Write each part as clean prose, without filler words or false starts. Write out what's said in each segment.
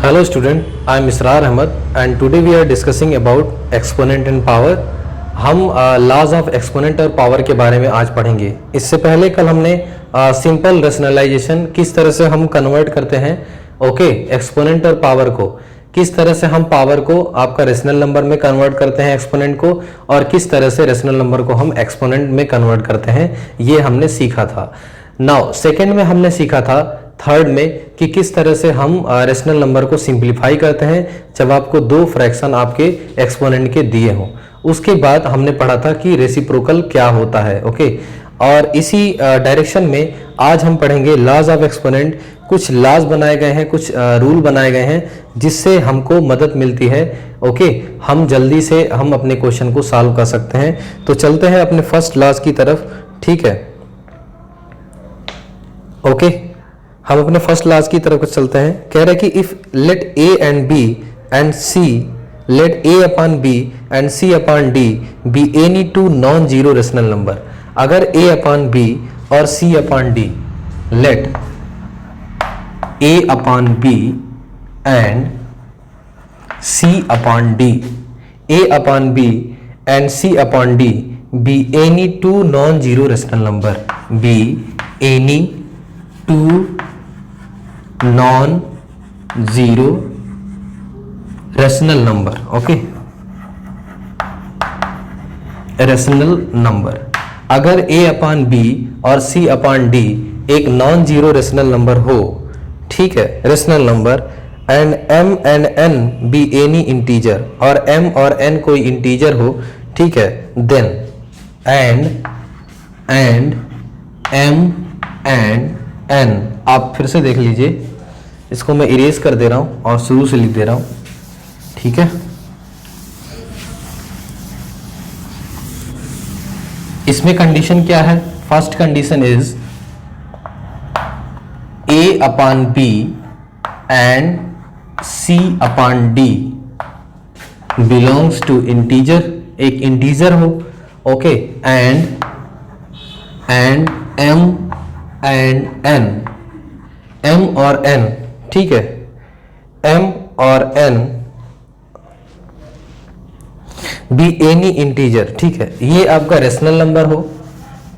Hello student, I am Israr Ahmed and today we are discussing about exponent and power. हम laws of exponent और power के बारे में आज पढ़ेंगे। इससे पहले कल हमने सिंपल रेशनलाइजेशन किस तरह से हम कन्वर्ट करते हैं एक्सपोनेंट और पावर को, किस तरह से हम पावर को आपका रेशनल नंबर में कन्वर्ट करते हैं एक्सपोनेंट को, और किस तरह से रेशनल नंबर को हम एक्सपोनेंट में कन्वर्ट करते हैं, ये हमने सीखा था। नाउ सेकेंड में हमने सीखा था थर्ड में कि किस तरह से हम रेशनल नंबर को सिंप्लीफाई करते हैं जब आपको दो फ्रैक्शन आपके एक्सपोनेंट के दिए हों। उसके बाद हमने पढ़ा था कि रेसिप्रोकल क्या होता है। और इसी डायरेक्शन में आज हम पढ़ेंगे लॉज ऑफ एक्सपोनेंट। कुछ लॉज बनाए गए हैं, कुछ रूल बनाए गए हैं जिससे हमको मदद मिलती है। हम जल्दी से हम अपने क्वेश्चन को सॉल्व कर सकते हैं। तो चलते हैं अपने फर्स्ट लॉज की तरफ। ठीक है, हम अपने फर्स्ट लॉज की तरफ चलते हैं। कह रहे हैं कि if let A and B and C, let A upon B and C upon D be any two non zero rational number. अगर ए अपॉन बी और सी upon D, let A upon B and C upon D, A upon B and C upon D be any two non zero rational number, be any two non zero rational number. Rational number अगर A upon B और सी upon d एक non zero rational number हो, ठीक है, rational number, and M and n be any integer, और m और n कोई integer हो, ठीक है, then and M and n. आप फिर से देख लीजिए, इसको मैं इरेज कर दे रहा हूं और शुरू से लिख दे रहा हूं, ठीक है। इसमें कंडीशन क्या है? First condition is a upon B and C upon d belongs to integer, एक इंटीजर हो, and M and n, m और एन, ठीक है, एम और एन बी एनी इंटीजर, ठीक है, ये आपका रेशनल नंबर हो,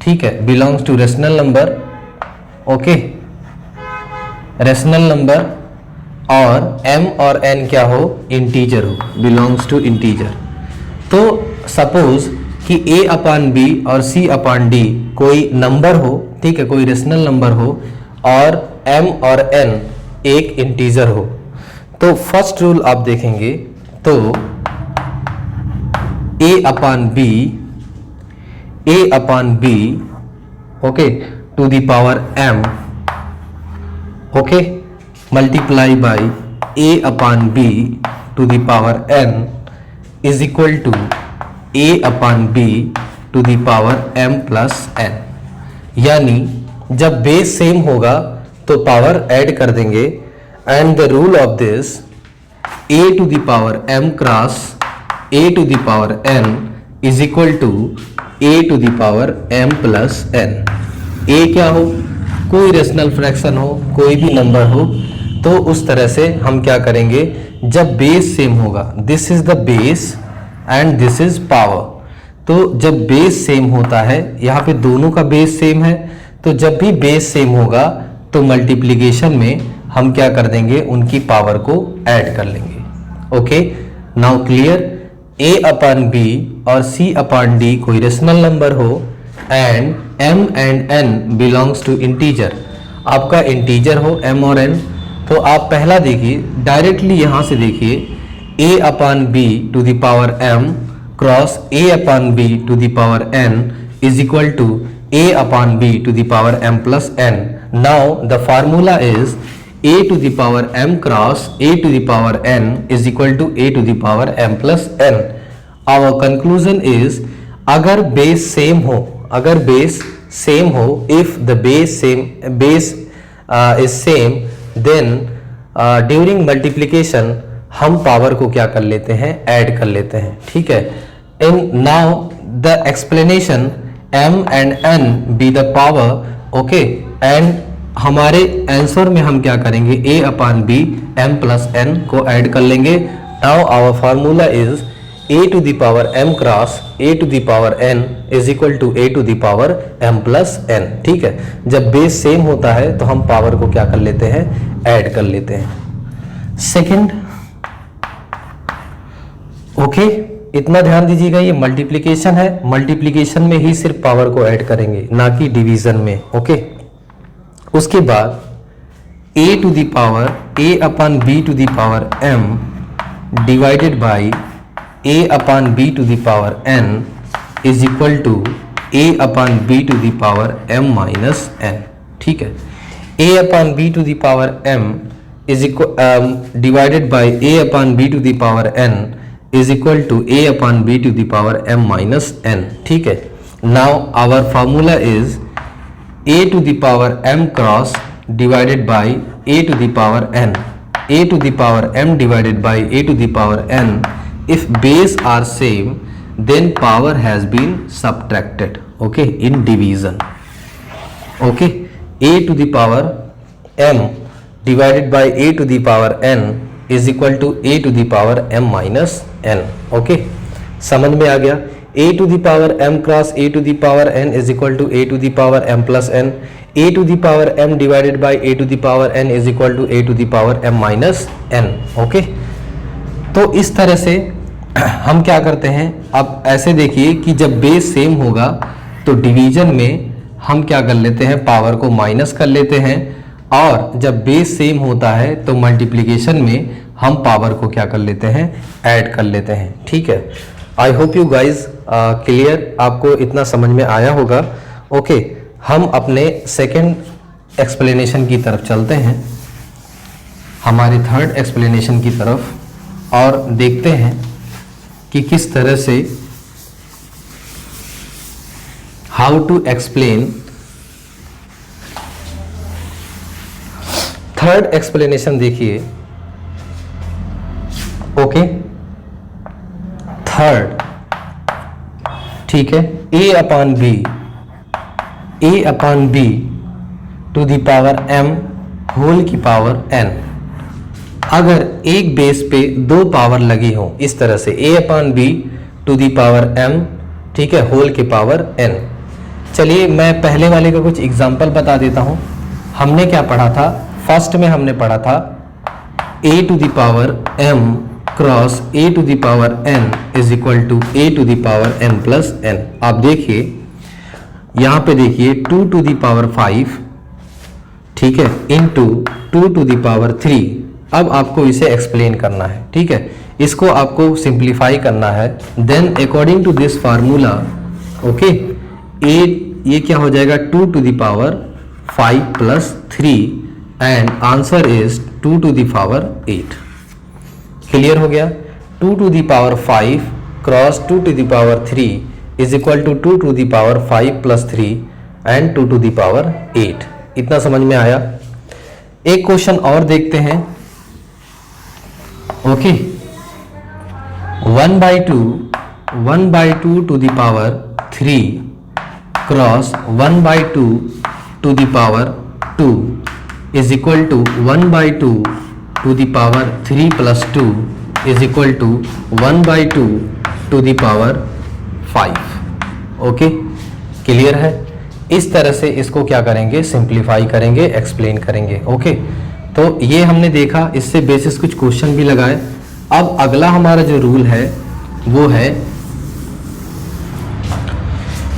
ठीक है, belongs to rational number, rational number, और एम और एन क्या हो? इंटीजर हो, बिलोंग्स टू इंटीजर। तो सपोज कि ए अपॉन बी और सी अपॉन डी कोई नंबर हो, ठीक है, कोई रेशनल नंबर हो, और एम और एन एक इंटीजर हो। तो फर्स्ट रूल आप देखेंगे तो A upon B to the power M, multiply by A upon B to the power N is equal to A upon B to the power M plus N. यानी जब base same होगा तो power add कर देंगे, and the rule of this a to the power m cross a to the power n is equal to a to the power m plus n। a क्या हो? कोई rational fraction हो, कोई भी number हो, तो उस तरह से हम क्या करेंगे जब बेस सेम होगा, this is the base and this is power. तो जब बेस सेम होता है, यहाँ पे दोनों का बेस सेम है, तो जब भी बेस सेम होगा तो मल्टीप्लिकेशन में हम क्या कर देंगे, उनकी पावर को ऐड कर लेंगे। Now clear? A upon B और सी अपॉन डी कोई रेशनल नंबर हो, and M and N belongs to integer, आपका इंटीजर हो एम और एन। तो आप पहला देखिए, डायरेक्टली यहां से देखिए, A upon B to the power M cross A upon B to the power N is equal to a upon b to the power m plus n. Now the formula is a to the power m cross a to the power n is equal to a to the power m plus n. Our conclusion is अगर base same हो, if the base is same, then during multiplication हम power को क्या कर लेते हैं, add कर लेते हैं, ठीक है। And now the explanation m and n be the power, and हमारे आंसर में हम क्या करेंगे, a upon b m plus n को ऐड कर लेंगे। Now our formula is a to the power m cross a to the power n is equal to a to the power m plus n। ठीक है, जब base same होता है तो हम पावर को क्या कर लेते हैं, ऐड कर लेते हैं। सेकंड, ओके, इतना ध्यान दीजिएगा, ये मल्टीप्लिकेशन है, मल्टीप्लिकेशन में ही सिर्फ पावर को ऐड करेंगे, ना कि डिवीजन में। ओके, उसके बाद a to the power a upon b to the power m divided by a upon b to the power n is equal to a upon b to the power m minus n। ठीक है, a upon b to the power m is equal divided by a upon b to the power n is equal to a upon b to the power m minus n। ठीक है, now our formula is a to the power m cross divided by a to the power n, a to the power m divided by a to the power n. If base are same, then power has been subtracted. Okay, in division. Okay, a to the power m divided by a to the power n is equal to a to the power m minus n. Okay, समझ में आ गया। a to the power m cross a to the power n is equal to a to the power m plus n, a to the power m divided by a to the power n is equal to a to the power m minus n। Okay, तो इस तरह से हम क्या करते हैं, अब ऐसे देखिए कि जब बेस सेम होगा तो डिवीजन में हम क्या कर लेते हैं, पावर को माइनस कर लेते हैं, और जब बेस सेम होता है तो मल्टीप्लिकेशन में हम पावर को क्या कर लेते हैं, ऐड कर लेते हैं। ठीक है, I hope you guys clear, आपको इतना समझ में आया होगा। ओके, हम अपने सेकंड एक्सप्लेनेशन की तरफ चलते हैं, हमारे थर्ड एक्सप्लेनेशन की तरफ, और देखते हैं कि किस तरह से how to explain third explanation. देखिए, ओके, थर्ड, ठीक है, a upon B to the power m whole की पावर n। अगर एक बेस पे दो पावर लगी हो इस तरह से a upon B to the power m, ठीक है, होल की पावर n। चलिए मैं पहले वाले का कुछ एग्जांपल बता देता हूं। हमने क्या पढ़ा था, फर्स्ट में हमने पढ़ा था a to the power m cross a to the power n is equal to a to the power n plus n। आप देखिए यहाँ पे देखिए 2 टू द पावर 5, ठीक है, इंटू 2 टू द पावर 3। अब आपको इसे एक्सप्लेन करना है, ठीक है, इसको आपको सिंप्लीफाई करना है। Then according to this formula, okay, ये क्या हो जाएगा, 2 to the power 5 plus 3 and answer is 2 to the power 8। Clear हो गया। 2 to the power 5 cross 2 to the power 3 is equal to 2 to the power 5 plus 3 and 2 to the power 8। इतना समझ में आया। एक क्वेश्चन और देखते हैं। Okay, 1/2 to the power 3 cross 1/2 to the power 2 is equal to 1/2 to the power 3 plus 2 is equal to 1/2 to the power 5। Okay, clear है। इस तरह से इसको क्या करेंगे, सिंप्लीफाई करेंगे, एक्सप्लेन करेंगे। ओके, तो ये हमने देखा, इससे बेसिस कुछ क्वेश्चन भी लगाए। अब अगला हमारा जो रूल है वो है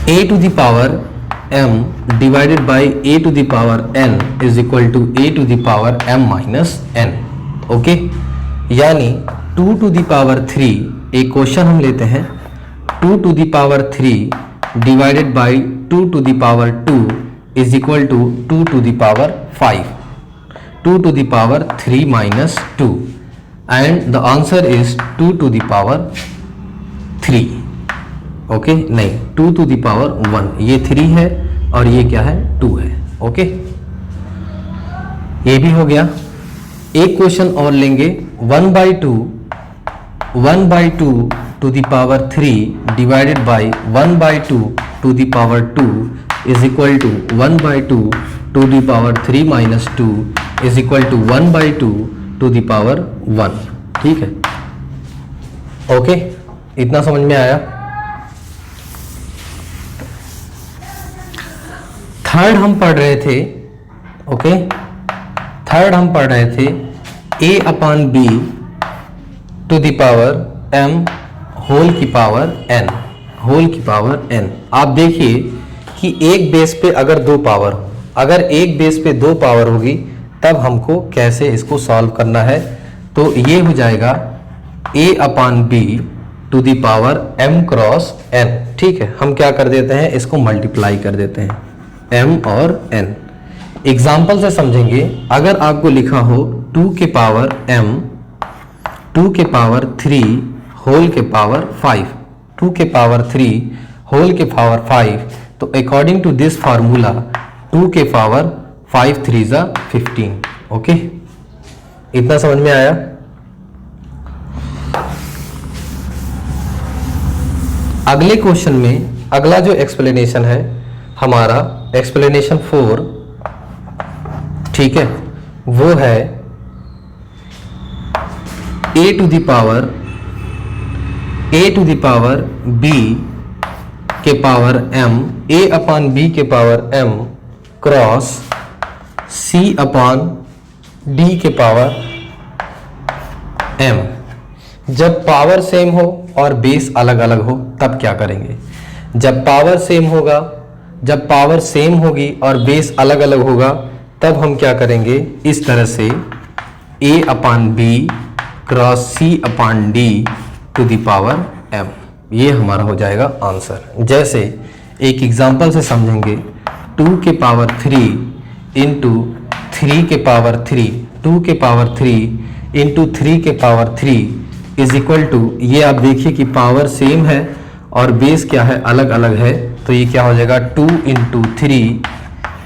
a to the power m divided by a to the power n is equal to a to the power m minus n। Okay, यानी 2 टू द पावर 3, एक क्वेश्चन हम लेते हैं, 2 to the power 3 divided by 2 to the power 2 is equal to 2 to the power 5, 2 to the power 3 minus 2 and the answer is 2 to the power 3। Okay, नहीं, 2 to the power 1, ये 3 है और ये क्या है, 2 है। ओके, ये भी हो गया। एक क्वेश्चन और लेंगे, 1/2 to the power 3 divided by 1/2 to the power 2 is equal to 1/2 to the power 3 minus 2 is equal to 1/2 to the power 1। ठीक है, ओके, इतना समझ में आया। थर्ड हम पढ़ रहे थे, ओके, थर्ड हम पढ़ रहे थे a/b to the power m whole की पावर n। आप देखिए कि एक बेस पे अगर दो पावर हो, अगर एक बेस पे दो पावर होगी तब हमको कैसे इसको सॉल्व करना है। तो ये हो जाएगा a/b to the power m cross n। ठीक है, हम क्या कर देते हैं, इसको मल्टीप्लाई कर देते हैं m और n। एग्जाम्पल से समझेंगे। अगर आपको लिखा हो 2 के पावर m 2 के पावर 3 होल के पावर 5, 2 के पावर 3 होल के पावर 5, तो अकॉर्डिंग टू दिस फार्मूला 2 के पावर 5 3 जा 15। ओके, इतना समझ में आया। अगले क्वेश्चन में अगला जो एक्सप्लेनेशन है हमारा एक्सप्लेनेशन 4, ठीक है, वो है a to the power b के पावर m, a/b के पावर m क्रॉस c/d के पावर m। जब पावर सेम हो और बेस अलग अलग हो तब क्या करेंगे। जब पावर सेम होगा, जब पावर सेम होगी और बेस अलग अलग होगा तब हम क्या करेंगे, इस तरह से a/b cross c/d to the power m। ये हमारा हो जाएगा आंसर। जैसे एक एग्जांपल से समझेंगे, 2 के पावर 3 इंटू 3 के पावर 3, 2 के पावर 3 इंटू 3 के पावर 3 इज इक्वल टू, ये आप देखिए कि पावर सेम है और बेस क्या है, अलग अलग है, तो ये क्या हो जाएगा 2 इंटू 3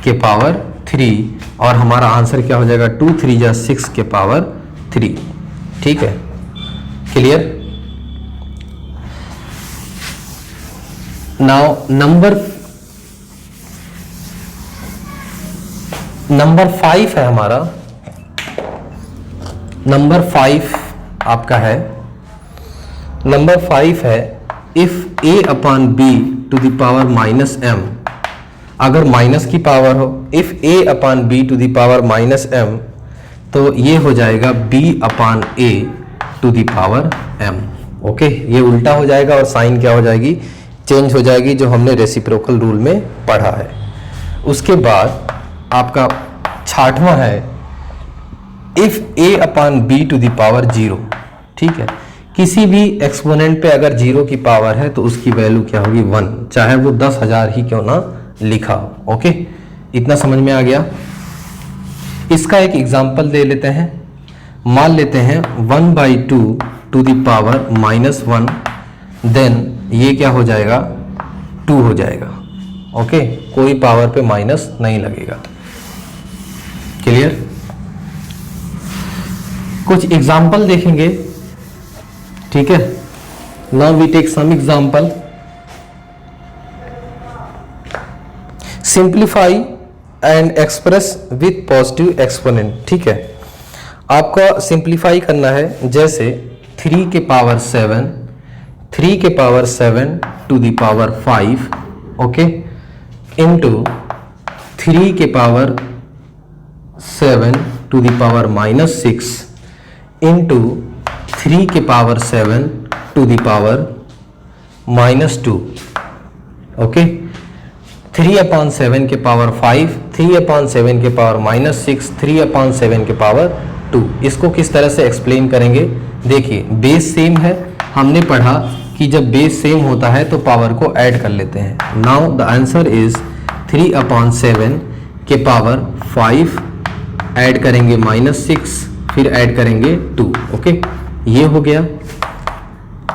के पावर 3 और हमारा आंसर क्या हो जाएगा 2 3 जा 6 के पावर 3। ठीक है, क्लियर। नाउ नंबर 5 है हमारा, नंबर 5 आपका है, नंबर 5 है if a/b to the power minus m, अगर माइनस की पावर हो, if a/b to the power minus m, तो ये हो जाएगा b/a to the power m। Okay, ये उल्टा हो जाएगा और साइन क्या हो जाएगी, चेंज हो जाएगी, जो हमने रेसिप्रोकल रूल में पढ़ा है। उसके बाद आपका 6वां है if a/b to the power 0। ठीक है, किसी भी एक्सपोनेंट पे अगर 0 की पावर है तो उसकी वैल्यू क्या होगी 1, चाहे वो 10,000 ही क्यों ना लिखा हो। ओके, इतना समझ में आ गया। इसका एक एग्जांपल दे लेते हैं। मान लेते हैं 1/2 टू द पावर -1, देन ये क्या हो जाएगा 2 हो जाएगा। ओके, कोई पावर पे माइनस नहीं लगेगा। क्लियर। कुछ एग्जांपल देखेंगे, ठीक है। Now we take some example. Simplify and express with positive exponent. ठीक है, आपका सिंप्लीफाई करना है। जैसे 3 के पावर 7, 3 के power 7 to the power 5, okay, into 3 के power 7 to the power -6 into 3 के power 7 to the power -2। Okay, 3/7 के पावर 5, 3/7 के पावर -6, 3/7 के पावर 2। इसको किस तरह से एक्सप्लेन करेंगे, देखिए बेस सेम है, हमने पढ़ा कि जब बेस सेम होता है तो पावर को ऐड कर लेते हैं। नाउ द आंसर इज 3/7 के पावर 5 ऐड करेंगे -6, फिर ऐड करेंगे 2। ओके, ये हो गया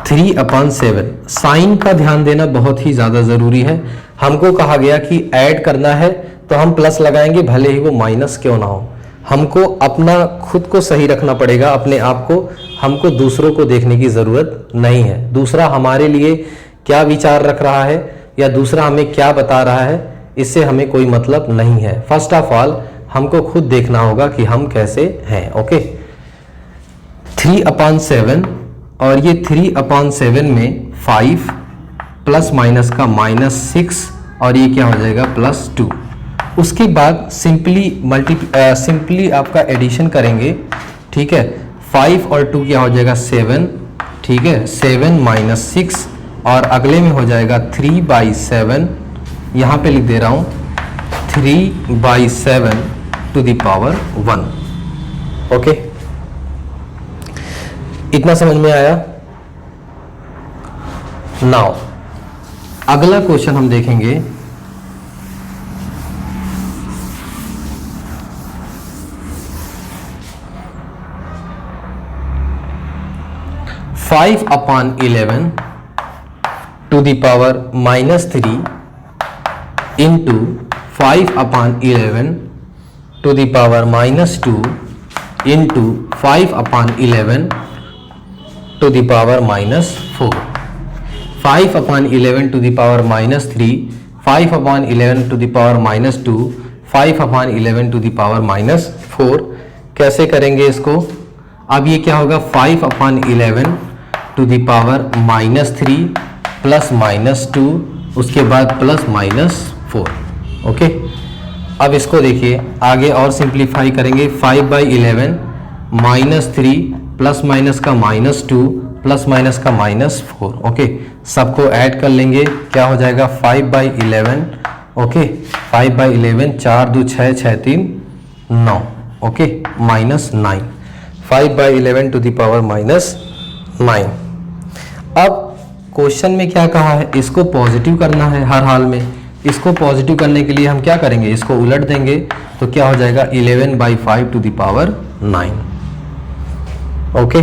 3/7। साइन का ध्यान देना बहुत ही ज्यादा जरूरी है। हमको कहा गया कि ऐड करना है तो हम प्लस लगाएंगे, भले ही वो माइनस क्यों ना हो। हमको अपना खुद को सही रखना पड़ेगा, अपने आप को। हमको दूसरों को देखने की जरूरत नहीं है। दूसरा हमारे लिए क्या विचार रख रहा है या दूसरा हमें क्या बता रहा है, इससे हमें कोई मतलब नहीं है। फर्स्ट ऑफ ऑल हमको खुद देखना होगा कि हम कैसे हैं। ओके, 3/7 और ये 3/7 में 5 प्लस माइनस का -6 और ये क्या हो जाएगा +2। उसके बाद सिंपली आपका एडिशन करेंगे, ठीक है। 5 और 2 क्या हो जाएगा 7, ठीक है। 7 - 6 और अगले में हो जाएगा 3/7, यहाँ पे लिख दे रहा हूँ 3/7 टू द पावर 1। ओके, इतना समझ में आया। नाउ अगला क्वेश्चन हम देखेंगे। Five upon 11 to the power -3 into 5/11 to the power -2 into 5/11 to the power -4। 5/11 to the power -3, 5/11 to the power -2, 5/11 to the power -4। कैसे करेंगे इसको? अब ये क्या होगा 5/11 टू द पावर -3 प्लस -2, उसके बाद प्लस -4। ओके, अब इसको देखिए आगे और सिंप्लीफाई करेंगे। 5/11 -3 प्लस माइनस का -2 प्लस माइनस का -4। ओके, सबको ऐड कर लेंगे, क्या हो जाएगा 5/11। Okay, 5/11 4 2 6 6 3 9। Okay, -9, 5/11 to the power -9। अब क्वेश्चन में क्या कहा है, इसको पॉजिटिव करना है हर हाल में। इसको पॉजिटिव करने के लिए हम क्या करेंगे, इसको उलट देंगे तो क्या हो जाएगा 11/5 टू द पावर 9। ओके,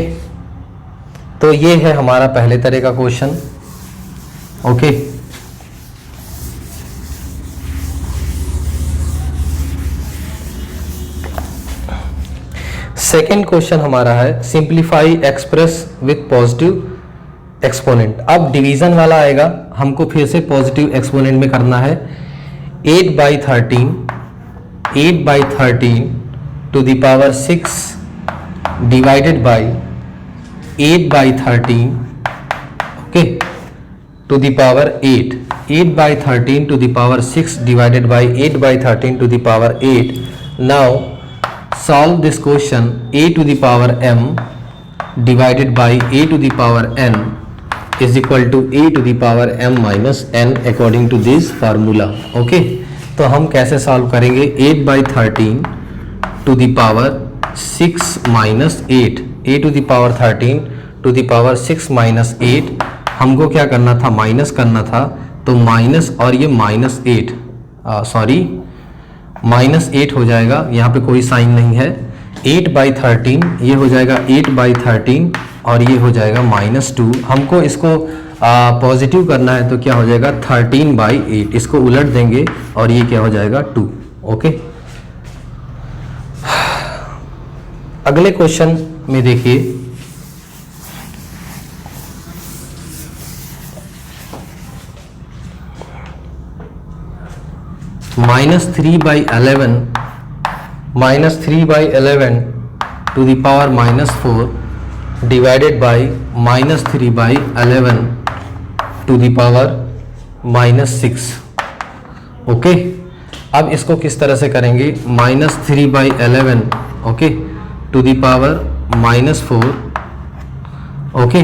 तो ये है हमारा पहले तरह का क्वेश्चन। ओके, सेकेंड क्वेश्चन हमारा है simplify express with positive exponent. अब डिवीजन वाला आएगा, हमको फिर से पॉजिटिव एक्सपोनेंट में करना है। 8/13 टू द पावर 6 डिवाइडेड बाय 8/13 okay to the power 8। 8/13 to the power 6 by बाय 8/13 to the power 8। Now solve this question, a to the power m divided by a to the power n is equal to a to the power m minus n according to this formula। okay, तो हम कैसे solve करेंगे? 8/13 to the power 6 minus 8, a to the power 13 to the power 6 minus 8। हमको क्या करना था, minus करना था, तो माइनस और ये -8 -8 हो जाएगा, यहाँ पे कोई साइन नहीं है। 8/13 ये हो जाएगा 8/13 और ये हो जाएगा -2। हमको इसको पॉजिटिव करना है तो क्या हो जाएगा 13/8। इसको उलट देंगे और ये क्या हो जाएगा 2। ओके, अगले क्वेश्चन में देखिए -3/11 टू द पावर -4 डिवाइडेड बाय -3/11 टू द पावर -6। ओके, अब इसको किस तरह से करेंगे? -3/11 okay to the power -4। Okay,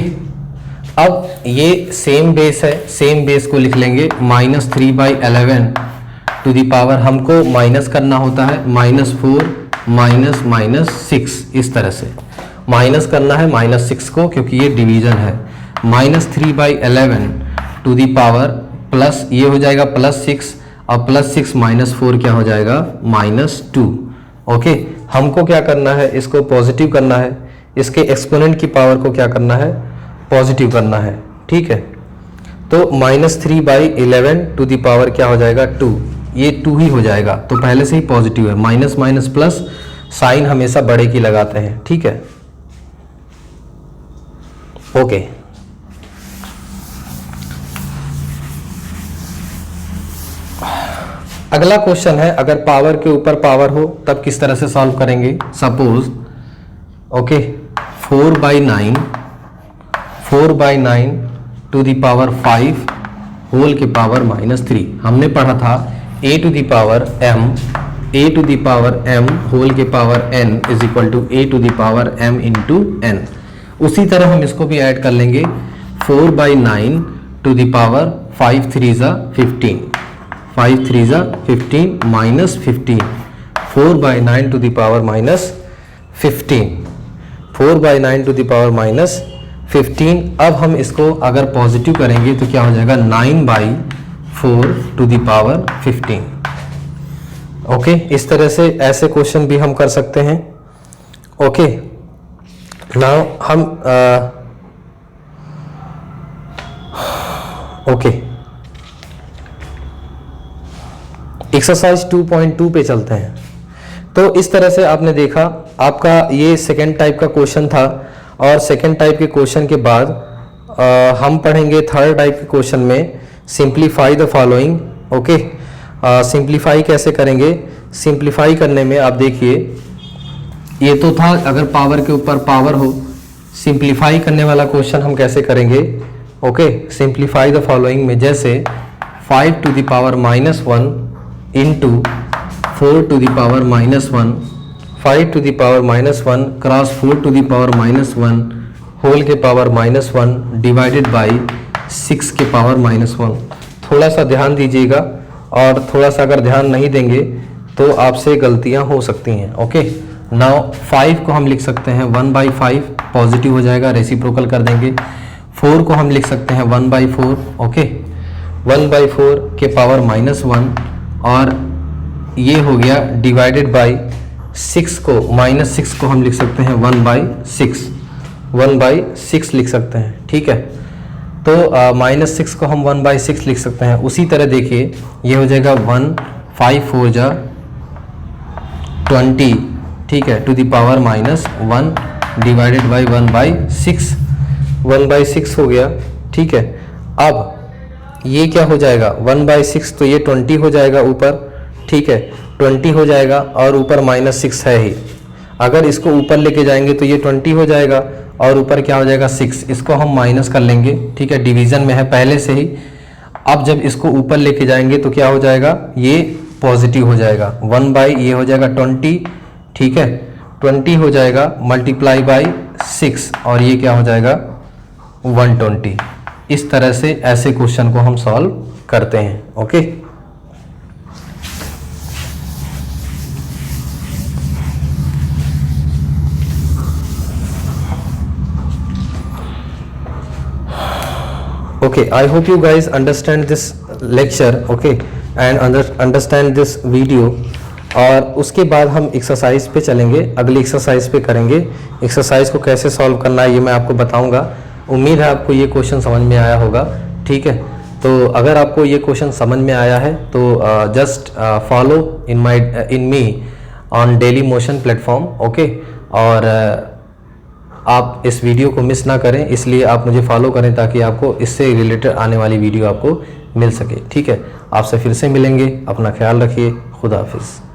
अब ये सेम बेस है, सेम बेस को लिख लेंगे। -3/11 टू दी पावर, हमको माइनस करना होता है -4 -6, इस तरह से माइनस करना है -6 को, क्योंकि ये डिवीजन है। -3/11 टू दी पावर प्लस ये हो जाएगा +6 और +6 -4 क्या हो जाएगा -2। ओके, हमको क्या करना है, इसको पॉजिटिव करना है, इसके एक्सपोनेंट की पावर को क्या करना है, पॉजिटिव करना है। ठीक है, तो -3/11 टू दी पावर क्या हो जाएगा 2, ये 2 ही हो जाएगा, तो पहले से ही पॉजिटिव है। माइनस माइनस प्लस, साइन हमेशा बड़े की लगाते हैं। ठीक है, ओके, अगला क्वेश्चन है, अगर पावर के ऊपर पावर हो तब किस तरह से सॉल्व करेंगे। Suppose okay 4/9 to the power 5 whole के पावर -3। हमने पढ़ा था a to the power m whole के power n is equal to a to the power m into n। उसी तरह हम इसको भी ऐड कर लेंगे 4/9 टू द पावर 5 3 ज़ा 15 5 3 ज़ा 15 minus 15 4/9 to the power -15 4/9 to the power -15। अब हम इसको अगर पॉजिटिव करेंगे तो क्या हो जाएगा 9/4 टू द पावर 15। ओके इस तरह से ऐसे क्वेश्चन भी हम कर सकते हैं। ओके नाउ हम ओके एक्सरसाइज 2.2 पे चलते हैं। तो इस तरह से आपने देखा, आपका ये सेकेंड टाइप का क्वेश्चन था और सेकेंड टाइप के क्वेश्चन के बाद हम पढ़ेंगे थर्ड टाइप के क्वेश्चन में simplify the following. Okay simplify कैसे करेंगे। सिंप्लीफाई करने में आप देखिए, ये तो था अगर पावर के ऊपर पावर हो। सिंप्लीफाई करने वाला क्वेश्चन हम कैसे करेंगे। ओके सिंप्लीफाई द फॉलोइंग में जैसे 5 to the power -1 into 4 to the power -1 5 to the power -1 cross 4 to the power -1 whole के पावर -1 डिवाइडेड बाय 6 के पावर -1। थोड़ा सा ध्यान दीजिएगा और थोड़ा सा अगर ध्यान नहीं देंगे तो आपसे गलतियां हो सकती हैं। ओके नाउ 5 को हम लिख सकते हैं 1/5 पॉजिटिव हो जाएगा, रेसिप्रोकल कर देंगे। 4 को हम लिख सकते हैं 1/4 ओके 1/4 के पावर -1 और ये हो गया डिवाइडेड बाय 6 को -6 को हम लिख सकते हैं 1/6 लिख सकते हैं। ठीक है तो -6 को हम 1/6 लिख सकते हैं। उसी तरह देखिए ये हो जाएगा 1 5 4 जा 20 ठीक है to the power -1 divided by 1/6 हो गया। ठीक है अब ये क्या हो जाएगा 1/6 तो ये 20 हो जाएगा ऊपर। ठीक है 20 हो जाएगा और ऊपर -6 है ही। अगर इसको ऊपर लेके जाएंगे तो ये 20 हो जाएगा और ऊपर क्या हो जाएगा 6। इसको हम माइनस कर लेंगे। ठीक है डिवीजन में है पहले से ही। अब जब इसको ऊपर लेके जाएंगे तो क्या हो जाएगा ये पॉजिटिव हो जाएगा 1 ये हो जाएगा 20। ठीक है 20 हो जाएगा मल्टीप्लाई बाय 6 और ये क्या हो जाएगा 120। इस तरह से ऐसे क्वेश्चन को हम सॉल्व करते हैं। Okay okay I hope you guys understand this lecture okay and understand this video। और उसके बाद हम एक्सरसाइज पे चलेंगे, अगली एक्सरसाइज पे करेंगे। एक्सरसाइज को कैसे सॉल्व करना है ये मैं आपको बताऊंगा। उम्मीद है आपको ये क्वेश्चन समझ में आया होगा। ठीक है तो अगर आपको ये क्वेश्चन समझ में आया है तो just follow in me on daily motion platform okay. और आप इस वीडियो को मिस ना करें इसलिए आप मुझे फॉलो करें ताकि आपको इससे रिलेटेड आने वाली वीडियो आपको मिल सके। ठीक है आपसे फिर से मिलेंगे, अपना ख्याल रखिए, खुदा हाफिज़।